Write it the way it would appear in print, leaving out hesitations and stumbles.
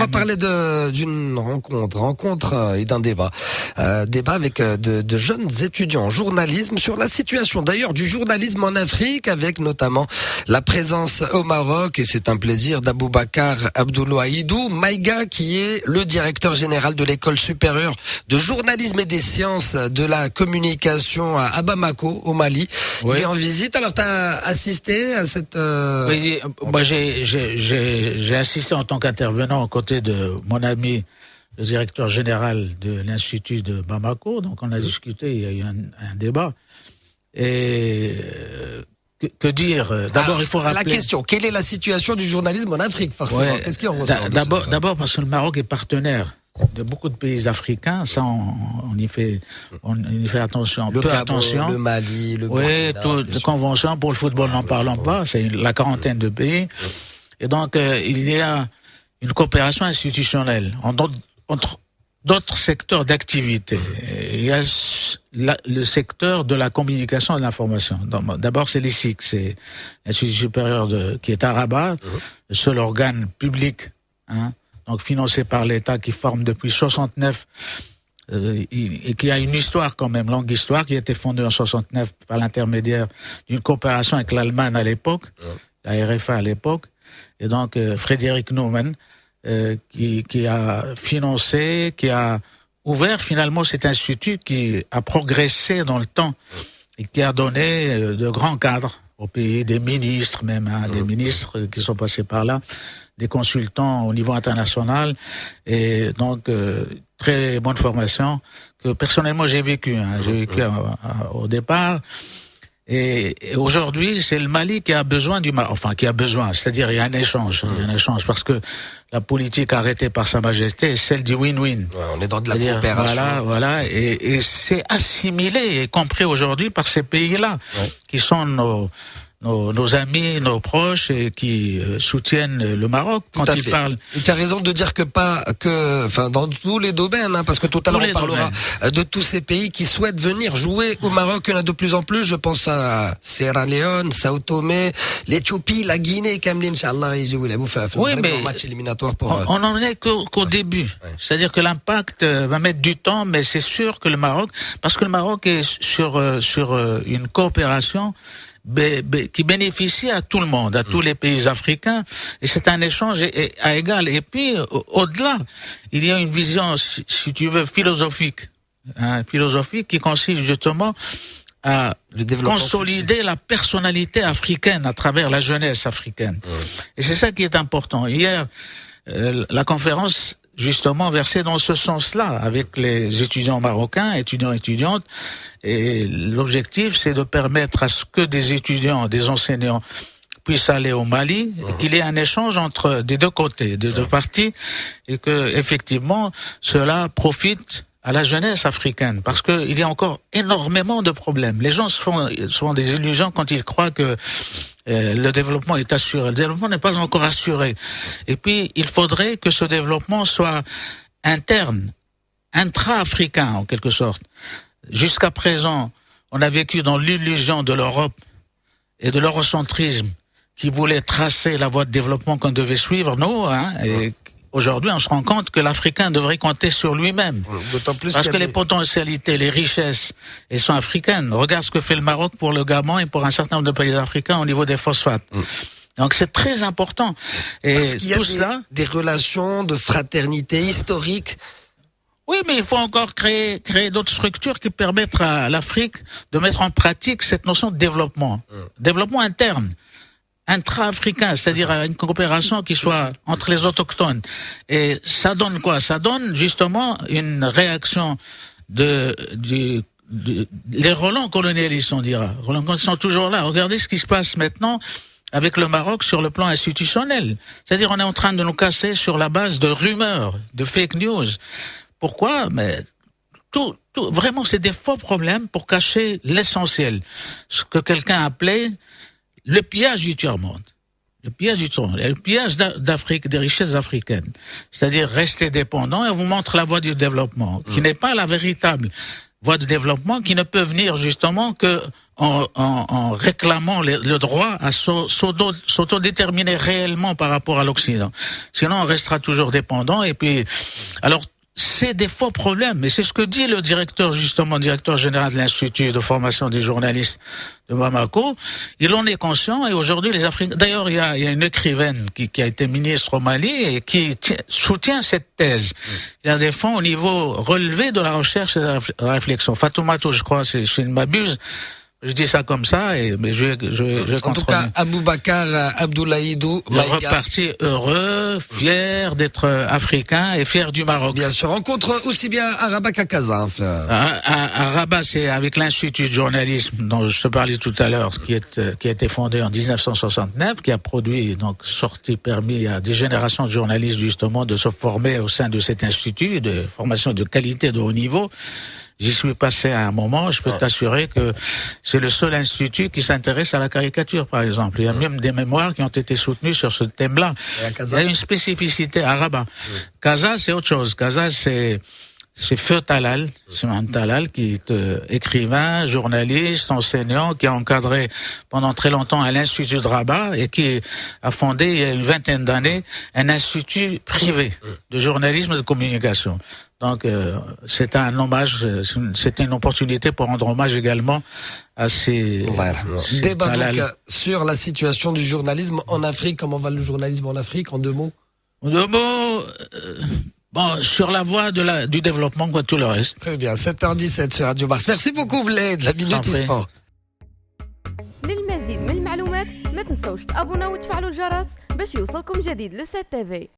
va parler d'une rencontre et d'un débat. Débat avec de jeunes étudiants en journalisme sur la situation d'ailleurs du journalisme en Afrique, avec notamment la présence au Maroc, et c'est un plaisir, d'Aboubacar Abdoulouaïdou Maïga, qui est le directeur général de l'école supérieure de journalisme et des sciences de la communication à Bamako, au Mali. Oui. Il est en visite. Alors, tu as assisté à cette... Oui, moi j'ai assisté en tant qu'intervenant aux côtés de mon ami, le directeur général de l'Institut de Bamako. Donc on a discuté, il y a eu un débat. Et que dire? D'abord, il faut rappeler... La question, quelle est la situation du journalisme en Afrique, forcément? Qu'est-ce qu'il en ressort? D'abord parce que le Maroc est partenaire de beaucoup de pays africains, ça on y fait attention, attention. Le Mali, le Burkina, toutes les conventions pour le football, n'en parlons pas, c'est la quarantaine de pays. Et donc il y a une coopération institutionnelle entre d'autres secteurs d'activité. Il y a le secteur de la communication et de l'information. D'abord, c'est l'ISIC, c'est l'Institut supérieur qui est à Rabat, le seul organe public, donc financé par l'État, qui forme depuis 69 et qui a une histoire quand même, longue histoire, qui a été fondée en 69 par l'intermédiaire d'une coopération avec l'Allemagne à l'époque, la RFA à l'époque, et donc Frédéric Neumann, qui a financé, qui a ouvert finalement cet institut, qui a progressé dans le temps et qui a donné de grands cadres au pays, des ministres même, des ministres qui sont passés par là, des consultants au niveau international, et donc très bonne formation que personnellement j'ai vécu au départ. Et aujourd'hui, c'est le Mali qui a besoin du Maroc, c'est-à-dire il y a un échange, parce que la politique arrêtée par Sa Majesté est celle du win-win. Ouais, on est dans de la coopération. Voilà, et c'est assimilé et compris aujourd'hui par ces pays-là, qui sont nos amis, nos proches, et qui soutiennent le Maroc quand ils parlent. Et tu as raison de dire dans tous les domaines, parce que tout à l'heure on parlera de tous ces pays qui souhaitent venir jouer au Maroc. Il y en a de plus en plus. Je pense à Sierra Leone, Sao Tomé, l'Éthiopie, la Guinée, Kamlin, Inch'Allah, ils jouent mais match éliminatoire pour. On n'en est qu'au début. C'est-à-dire que l'impact va mettre du temps, mais c'est sûr que le Maroc, parce que le Maroc est sur une coopération qui bénéficie à tout le monde, à tous les pays africains, et c'est un échange à égal. Et puis, au-delà, il y a une vision, si tu veux, philosophique qui consiste justement à consolider la personnalité africaine à travers la jeunesse africaine. Et c'est ça qui est important. Hier, la conférence justement versé dans ce sens-là, avec les étudiants marocains, étudiantes, et l'objectif, c'est de permettre à ce que des étudiants, des enseignants puissent aller au Mali, et qu'il y ait un échange entre des deux côtés, des deux parties, et que, effectivement, cela profite à la jeunesse africaine, parce que il y a encore énormément de problèmes. Les gens se font des illusions quand ils croient que le développement est assuré. Le développement n'est pas encore assuré. Et puis, il faudrait que ce développement soit interne, intra-africain, en quelque sorte. Jusqu'à présent, on a vécu dans l'illusion de l'Europe et de l'eurocentrisme qui voulait tracer la voie de développement qu'on devait suivre, nous, et aujourd'hui, on se rend compte que l'Africain devrait compter sur lui-même. D'autant plus parce que les potentialités, les richesses, elles sont africaines. Regarde ce que fait le Maroc pour le Gabon et pour un certain nombre de pays africains au niveau des phosphates. Donc c'est très important. Et parce qu'il y a des relations de fraternité historique. Oui, mais il faut encore créer d'autres structures qui permettent à l'Afrique de mettre en pratique cette notion de développement. Développement interne, intra-africain, c'est-à-dire une coopération qui soit entre les autochtones. Et ça donne quoi? Ça donne justement une réaction les relents colonialistes, on dira. Les relents sont toujours là. Regardez ce qui se passe maintenant avec le Maroc sur le plan institutionnel. C'est-à-dire on est en train de nous casser sur la base de rumeurs, de fake news. Pourquoi? Mais vraiment, c'est des faux problèmes pour cacher l'essentiel. Ce que quelqu'un appelait le pillage du tiers-monde. Le pillage du tiers-monde. Et le pillage d'Afrique, des richesses africaines. C'est-à-dire rester dépendant, et on vous montre la voie du développement, qui n'est pas la véritable voie de développement, qui ne peut venir justement que en réclamant le droit à s'autodéterminer réellement par rapport à l'Occident. Sinon, on restera toujours dépendant. Et puis, alors, c'est des faux problèmes, mais c'est ce que dit le directeur général de l'Institut de formation des journalistes de Bamako. Il en est conscient, et aujourd'hui les Africains... D'ailleurs, il y a une écrivaine qui a été ministre au Mali et qui soutient cette thèse. Il la défend au niveau relevé de la recherche et de la réflexion. Fatoumata, je crois, si je ne m'abuse. Je dis ça comme ça, mais je en tout cas, Aboubacar Abdoulaïdou reparti heureux, fier d'être africain et fier du Maroc. Bien sûr, rencontre aussi bien à Rabat qu'à Casa. À Rabat, c'est avec l'Institut de journalisme dont je te parlais tout à l'heure, qui a été fondé en 1969, qui a produit, permis à des générations de journalistes justement de se former au sein de cet institut de formation de qualité de haut niveau. J'y suis passé à un moment, je peux t'assurer que c'est le seul institut qui s'intéresse à la caricature, par exemple. Il y a même des mémoires qui ont été soutenues sur ce thème-là. Il y a une spécificité à Rabat. Casa, c'est autre chose. Casa, c'est Feu Talal, Simon Talal, qui est écrivain, journaliste, enseignant, qui a encadré pendant très longtemps à l'Institut de Rabat et qui a fondé il y a une vingtaine d'années un institut privé de journalisme et de communication. Donc, c'est un hommage, c'était une opportunité pour rendre hommage également à ces... Débat donc sur la situation du journalisme en Afrique. Comment va le journalisme en Afrique, en 2 mots? En 2 mots, sur la voie du développement, quoi, tout le reste. Très bien, 7h17 sur Radio Mars. Merci beaucoup, Vlad, de la Minute e-sport. للمزيد من المعلومات ما تنسوش تابوناو وتفعلوا الجرس باش يوصلكم جديد لو 7 TV.